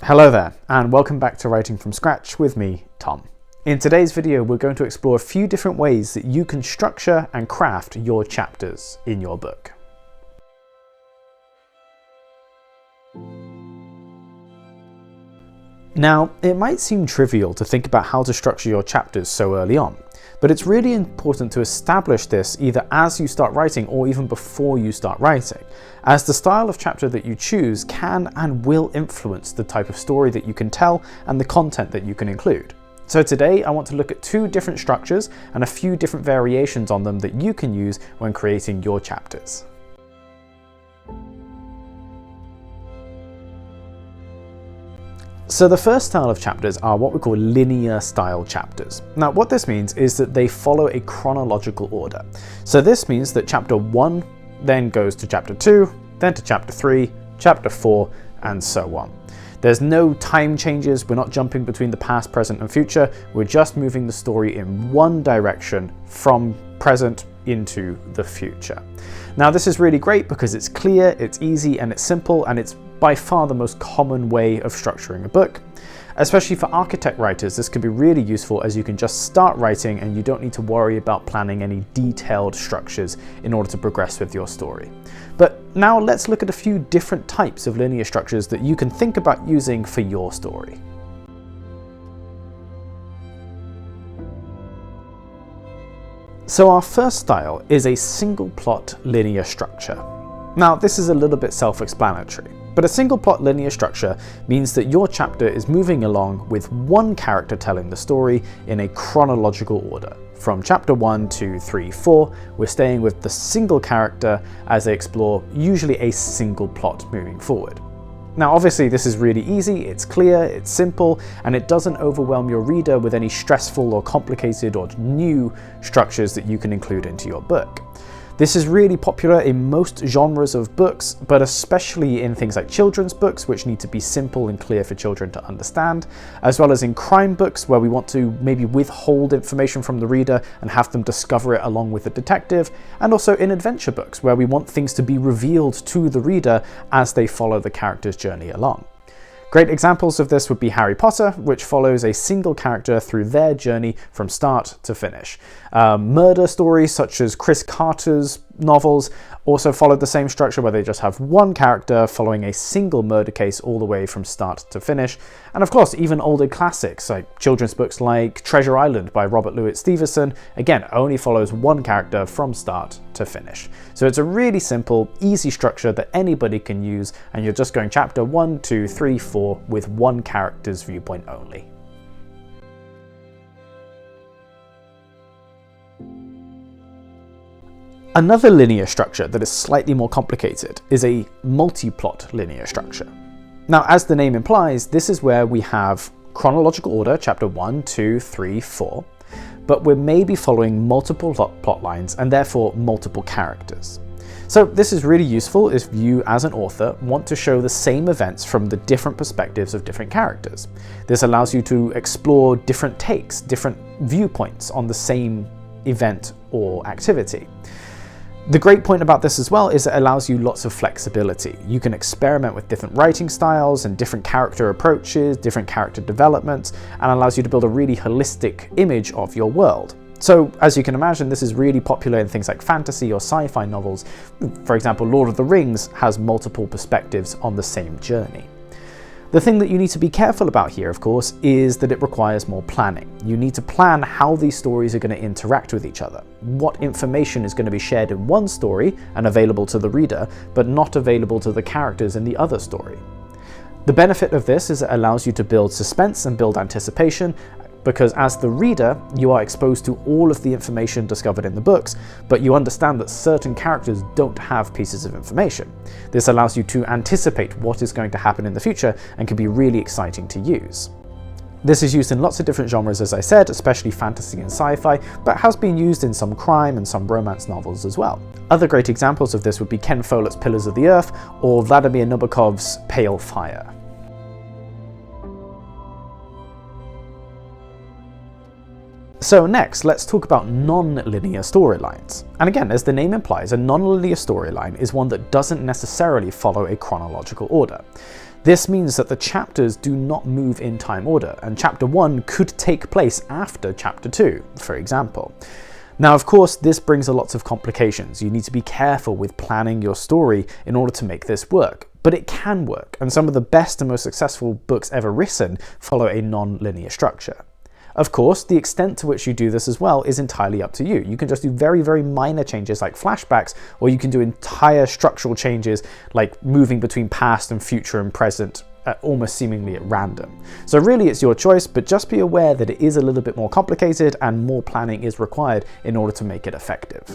Hello there, and welcome back to Writing from Scratch with me, Tom. In today's video, we're going to explore a few different ways that you can structure and craft your chapters in your book. Now, it might seem trivial to think about how to structure your chapters so early on, but it's really important to establish this either as you start writing or even before you start writing, as the style of chapter that you choose can and will influence the type of story that you can tell and the content that you can include. So today I want to look at two different structures and a few different variations on them that you can use when creating your chapters. So the first style of chapters are what we call linear style chapters. Now what this means is that they follow a chronological order. So this means that chapter 1 then goes to chapter 2, then to chapter 3, chapter 4, and so on. There's no time changes, we're not jumping between the past, present, and future, we're just moving the story in one direction from present into the future. Now this is really great because it's clear, it's easy, and it's simple, and it's by far the most common way of structuring a book. Especially for architect writers, this can be really useful as you can just start writing and you don't need to worry about planning any detailed structures in order to progress with your story. But now let's look at a few different types of linear structures that you can think about using for your story. So our first style is a single plot linear structure. Now this is a little bit self-explanatory, but a single plot linear structure means that your chapter is moving along with one character telling the story in a chronological order. From chapter 1, 2, 3, 4, we're staying with the single character as they explore usually a single plot moving forward. Now obviously this is really easy, it's clear, it's simple, and it doesn't overwhelm your reader with any stressful or complicated or new structures that you can include into your book. This is really popular in most genres of books, but especially in things like children's books, which need to be simple and clear for children to understand, as well as in crime books where we want to maybe withhold information from the reader and have them discover it along with the detective, and also in adventure books where we want things to be revealed to the reader as they follow the character's journey along. Great examples of this would be Harry Potter, which follows a single character through their journey from start to finish. Murder stories such as Chris Carter's novels also follow the same structure where they just have one character following a single murder case all the way from start to finish. And of course, even older classics like children's books like Treasure Island by Robert Louis Stevenson, again, only follows one character from start to finish. So it's a really simple, easy structure that anybody can use, and you're just going chapter 1, 2, 3, 4 with one character's viewpoint only. Another linear structure that is slightly more complicated is a multi-plot linear structure. Now, as the name implies, this is where we have chronological order, chapter 1, 2, 3, 4, but we're maybe following multiple plot lines and therefore multiple characters. So this is really useful if you, as an author, want to show the same events from the different perspectives of different characters. This allows you to explore different takes, different viewpoints on the same event or activity. The great point about this as well is it allows you lots of flexibility. You can experiment with different writing styles and different character approaches, different character developments, and allows you to build a really holistic image of your world. So, as you can imagine, this is really popular in things like fantasy or sci-fi novels. For example, Lord of the Rings has multiple perspectives on the same journey. The thing that you need to be careful about here, of course, is that it requires more planning. You need to plan how these stories are going to interact with each other. What information is going to be shared in one story and available to the reader, but not available to the characters in the other story. The benefit of this is it allows you to build suspense and build anticipation, because as the reader, you are exposed to all of the information discovered in the books, but you understand that certain characters don't have pieces of information. This allows you to anticipate what is going to happen in the future and can be really exciting to use. This is used in lots of different genres, as I said, especially fantasy and sci-fi, but has been used in some crime and some romance novels as well. Other great examples of this would be Ken Follett's Pillars of the Earth or Vladimir Nabokov's Pale Fire. So next, let's talk about non-linear storylines. And again, as the name implies, a non-linear storyline is one that doesn't necessarily follow a chronological order. This means that the chapters do not move in time order, and chapter 1 could take place after chapter 2, for example. Now, of course, this brings a lot of complications. You need to be careful with planning your story in order to make this work, but it can work, and some of the best and most successful books ever written follow a non-linear structure. Of course, the extent to which you do this as well is entirely up to you. You can just do very, very minor changes like flashbacks, or you can do entire structural changes like moving between past and future and present almost seemingly at random. So really it's your choice, but just be aware that it is a little bit more complicated and more planning is required in order to make it effective.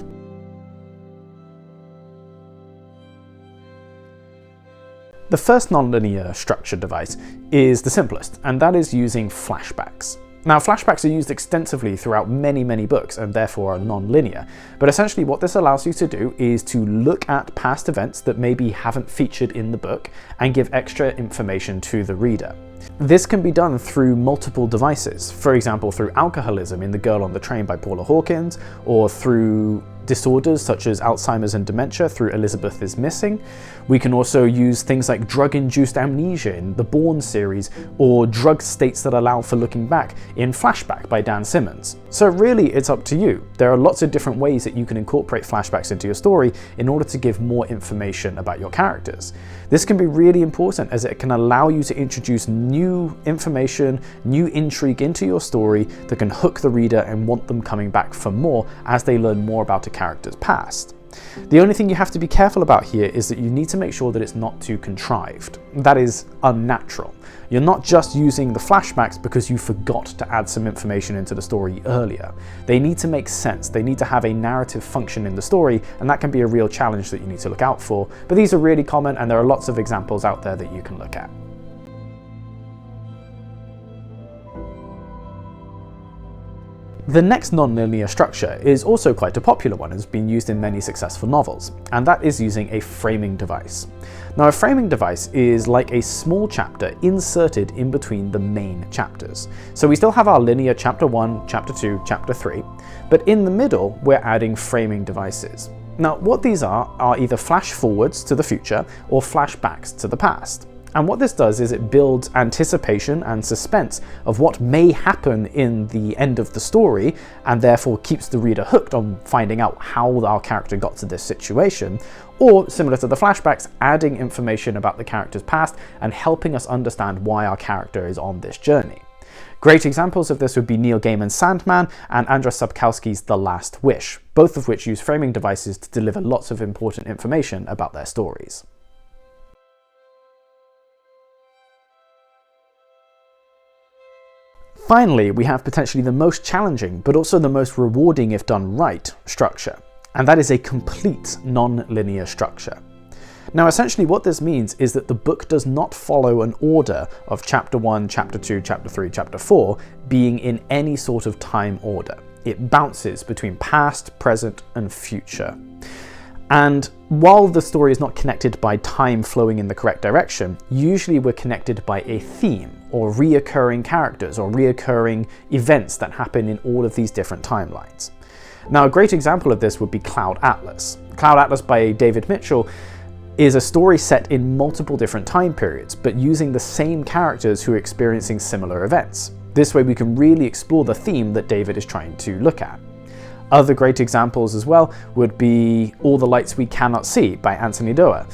The first nonlinear structure device is the simplest, and that is using flashbacks. Now, flashbacks are used extensively throughout many, many books and therefore are non-linear, but essentially what this allows you to do is to look at past events that maybe haven't featured in the book and give extra information to the reader. This can be done through multiple devices, for example through alcoholism in The Girl on the Train by Paula Hawkins, or through disorders such as Alzheimer's and dementia through Elizabeth is Missing. We can also use things like drug-induced amnesia in the Bourne series, or drug states that allow for looking back in Flashback by Dan Simmons. So really it's up to you. There are lots of different ways that you can incorporate flashbacks into your story in order to give more information about your characters. This can be really important as it can allow you to introduce new information, new intrigue into your story that can hook the reader and want them coming back for more as they learn more about a character's past. The only thing you have to be careful about here is that you need to make sure that it's not too contrived. That is unnatural. You're not just using the flashbacks because you forgot to add some information into the story earlier. They need to make sense. They need to have a narrative function in the story, and that can be a real challenge that you need to look out for. But these are really common, and there are lots of examples out there that you can look at. The next non-linear structure is also quite a popular one and has been used in many successful novels, and that is using a framing device. Now, a framing device is like a small chapter inserted in between the main chapters. So we still have our linear chapter 1, chapter 2, chapter 3, but in the middle we're adding framing devices. Now, what these are either flash forwards to the future or flashbacks to the past. And what this does is it builds anticipation and suspense of what may happen in the end of the story, and therefore keeps the reader hooked on finding out how our character got to this situation, or similar to the flashbacks, adding information about the character's past and helping us understand why our character is on this journey. Great examples of this would be Neil Gaiman's Sandman and Andrzej Sapkowski's The Last Wish, both of which use framing devices to deliver lots of important information about their stories. Finally, we have potentially the most challenging, but also the most rewarding if done right, structure, and that is a complete non-linear structure. Now, essentially what this means is that the book does not follow an order of chapter 1, chapter 2, chapter 3, chapter 4 being in any sort of time order. It bounces between past, present, and future. And while the story is not connected by time flowing in the correct direction, usually we're connected by a theme, or reoccurring characters, or reoccurring events that happen in all of these different timelines. Now, a great example of this would be Cloud Atlas. Cloud Atlas by David Mitchell is a story set in multiple different time periods, but using the same characters who are experiencing similar events. This way we can really explore the theme that David is trying to look at. Other great examples as well would be All the Lights We Cannot See by Anthony Doerr.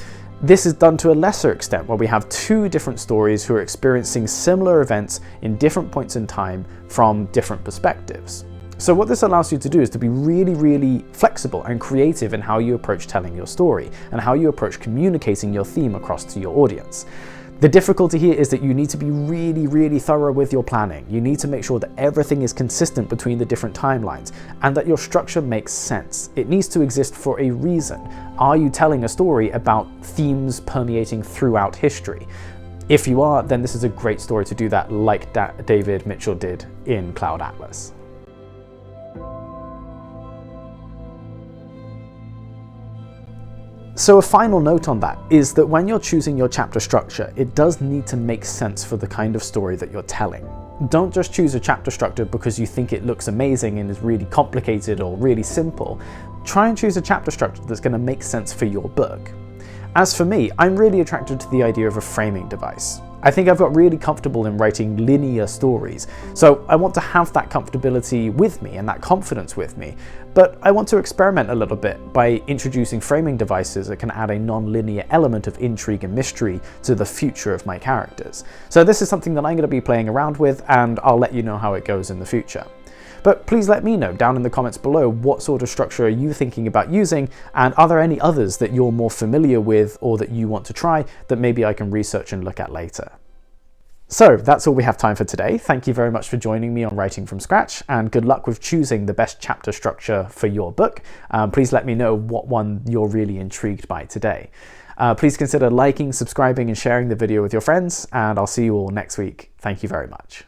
This is done to a lesser extent where we have two different stories who are experiencing similar events in different points in time from different perspectives. So what this allows you to do is to be really, really flexible and creative in how you approach telling your story and how you approach communicating your theme across to your audience. The difficulty here is that you need to be really, really thorough with your planning. You need to make sure that everything is consistent between the different timelines and that your structure makes sense. It needs to exist for a reason. Are you telling a story about themes permeating throughout history? If you are, then this is a great story to do that, like David Mitchell did in Cloud Atlas. So a final note on that is that when you're choosing your chapter structure, it does need to make sense for the kind of story that you're telling. Don't just choose a chapter structure because you think it looks amazing and is really complicated or really simple. Try and choose a chapter structure that's going to make sense for your book. As for me, I'm really attracted to the idea of a framing device. I think I've got really comfortable in writing linear stories, so I want to have that comfortability with me and that confidence with me, but I want to experiment a little bit by introducing framing devices that can add a non-linear element of intrigue and mystery to the future of my characters. So this is something that I'm going to be playing around with, and I'll let you know how it goes in the future. But please let me know down in the comments below what sort of structure are you thinking about using, and are there any others that you're more familiar with or that you want to try that maybe I can research and look at later. So that's all we have time for today. Thank you very much for joining me on Writing from Scratch, and good luck with choosing the best chapter structure for your book. Please let me know what one you're really intrigued by today. Please consider liking, subscribing and sharing the video with your friends, and I'll see you all next week. Thank you very much.